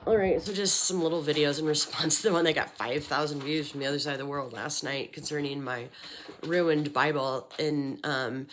All right, so just some little videos in response to the one that got 5,000 views from the other side of the world last night concerning my ruined Bible. And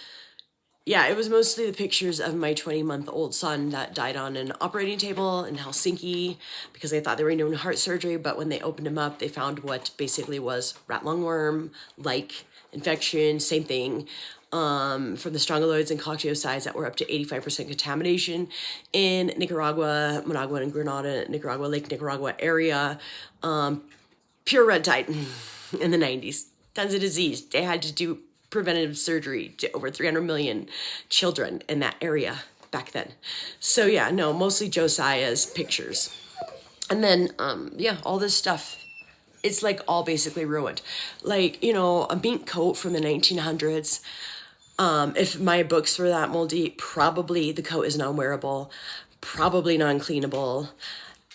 yeah, it was mostly the pictures of my 20-month-old son that died on an operating table in Helsinki because they thought they were doing heart surgery, but when they opened him up, they found what basically was rat lungworm-like infection, same thing, from the strongyloids and coccidioids that were up to 85% contamination in Nicaragua, Managua and Grenada, Nicaragua, Lake Nicaragua area. Pure red tide in the 90s. Tons of disease. They had to do preventative surgery to over 300 million children in that area back then. So yeah, no, mostly Josiah's pictures. And then, yeah, all this stuff. It's like all basically ruined. Like, you know, a mink coat from the 1900s. If my books were that moldy, probably the coat is non-wearable, probably non-cleanable.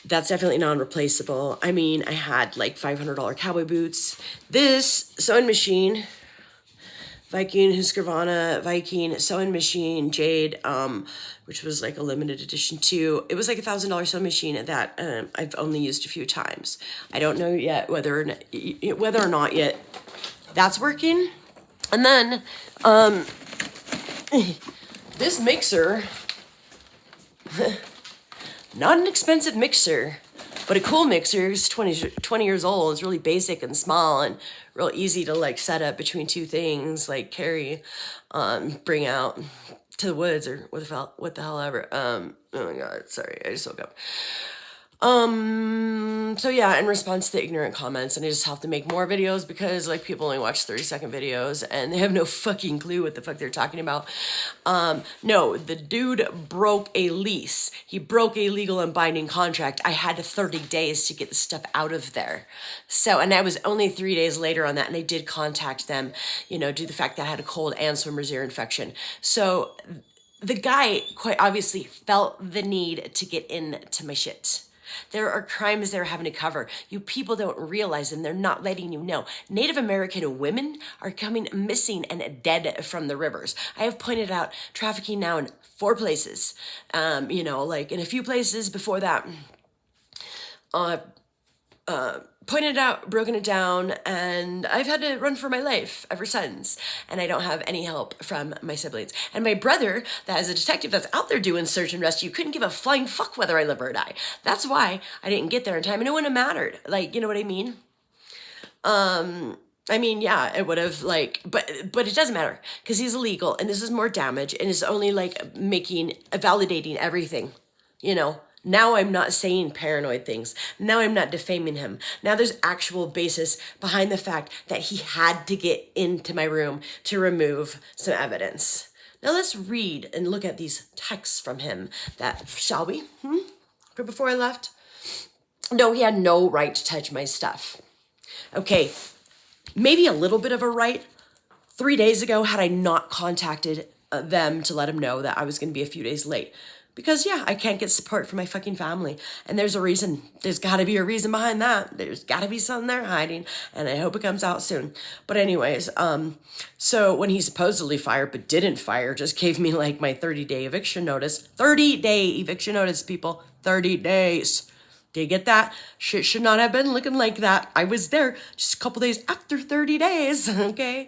That's definitely non-replaceable. I mean, I had like $500 cowboy boots. This sewing machine, Viking Husqvarna Viking sewing machine, Jade, which was like a limited edition too. It was like $1,000 sewing machine that I've only used a few times. I don't know yet whether or not yet that's working. And then this mixer, not an expensive mixer, but a cool mixer. It's 20 years old. It's really basic and small and real easy to like set up between two things, like carry, bring out to the woods or what the hell ever. Oh my God, sorry, I just woke up. So yeah, in response to the ignorant comments, and I just have to make more videos because like people only watch 30-second videos and they have no fucking clue what the fuck they're talking about. No, the dude broke a lease. He broke a legal and binding contract. I had 30 days to get the stuff out of there. So, and I was only 3 days later on that, and I did contact them, you know, due to the fact that I had a cold and swimmer's ear infection. So the guy quite obviously felt the need to get into my shit. There are crimes they're having to cover. You people don't realize, and they're not letting you know. Native American women are coming missing and dead from the rivers. I have pointed out trafficking now in 4 places. You know, like in a few places before that. Pointed out, broken it down, and I've had to run for my life ever since. And I don't have any help from my siblings. And my brother, that is a detective that's out there doing search and rescue, couldn't give a flying fuck whether I live or die. That's why I didn't get there in time, and it wouldn't have mattered. Like, you know what I mean? I mean, yeah, it would have like, but it doesn't matter because he's illegal, and this is more damage, and it's only like validating everything, you know? Now I'm not saying paranoid things. Now I'm not defaming him. Now there's actual basis behind the fact that he had to get into my room to remove some evidence. Now let's read and look at these texts from him that, shall we? From before I left? No, he had no right to touch my stuff. Okay, maybe a little bit of a right. 3 days ago, had I not contacted them to let him know that I was going to be a few days late. Because, yeah, I can't get support from my fucking family. And there's a reason. There's got to be a reason behind that. There's got to be something they're hiding. And I hope it comes out soon. But anyways, so when he supposedly fired but didn't fire, just gave me like my 30-day eviction notice. 30-day eviction notice, people. 30 days. Do you get that? Shit should not have been looking like that. I was there just a couple days after 30 days, okay?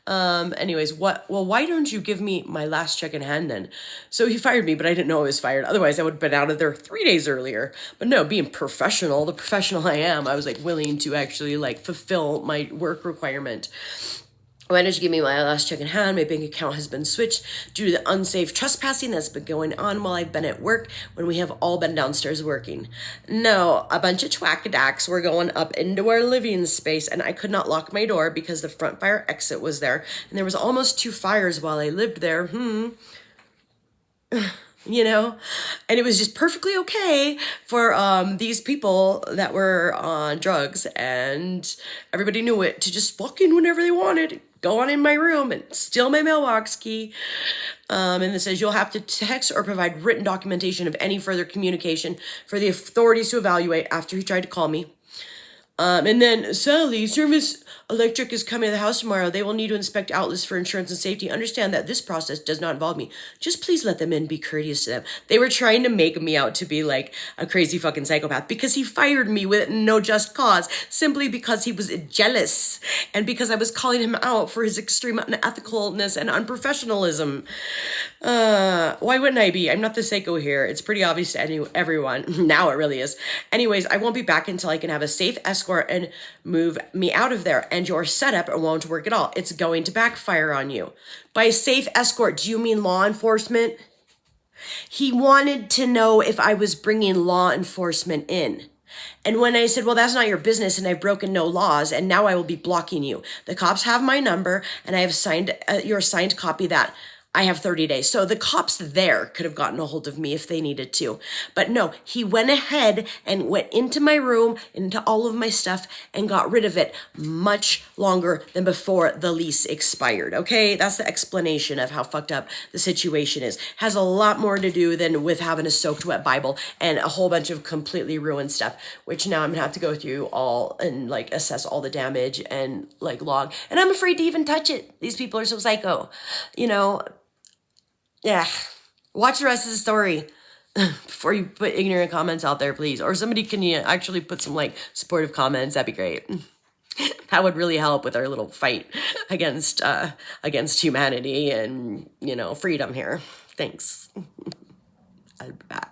Anyways, why don't you give me my last check in hand then? So he fired me, but I didn't know I was fired. Otherwise, I would have been out of there 3 days earlier. But no, being professional, the professional I am, I was like willing to actually like fulfill my work requirement. Why don't you give me my last check in hand? My bank account has been switched due to the unsafe trespassing that's been going on while I've been at work when we have all been downstairs working. No, a bunch of twackadacks were going up into our living space, and I could not lock my door because the front fire exit was there, and there was almost 2 fires while I lived there. You know, and it was just perfectly okay for these people that were on drugs, and everybody knew it, to just walk in whenever they wanted, go on in my room and steal my mailbox key. And it says you'll have to text or provide written documentation of any further communication for the authorities to evaluate after he tried to call me. And then, Sally, Service Electric is coming to the house tomorrow. They will need to inspect outlets for insurance and safety. Understand that this process does not involve me. Just please let them in. Be courteous to them. They were trying to make me out to be like a crazy fucking psychopath because he fired me with no just cause, simply because he was jealous and because I was calling him out for his extreme unethicalness and unprofessionalism. Why wouldn't I be? I'm not the psycho here. It's pretty obvious to everyone. Now it really is. Anyways, I won't be back until I can have a safe escort and move me out of there. And your setup won't work at all. It's going to backfire on you. By safe escort, do you mean law enforcement? He wanted to know if I was bringing law enforcement in. And when I said, well, that's not your business and I've broken no laws and now I will be blocking you. The cops have my number and I have signed your signed copy that I have 30 days. So the cops there could have gotten a hold of me if they needed to. But no, he went ahead and went into my room, into all of my stuff, and got rid of it much longer than before the lease expired. Okay, that's the explanation of how fucked up the situation is. Has a lot more to do than with having a soaked wet Bible and a whole bunch of completely ruined stuff, which now I'm gonna have to go through all and like assess all the damage and like log. And I'm afraid to even touch it. These people are so psycho, you know. Yeah, watch the rest of the story before you put ignorant comments out there, please. Or somebody can actually put some like supportive comments. That'd be great. That would really help with our little fight against humanity and freedom here. Thanks. I'll be back.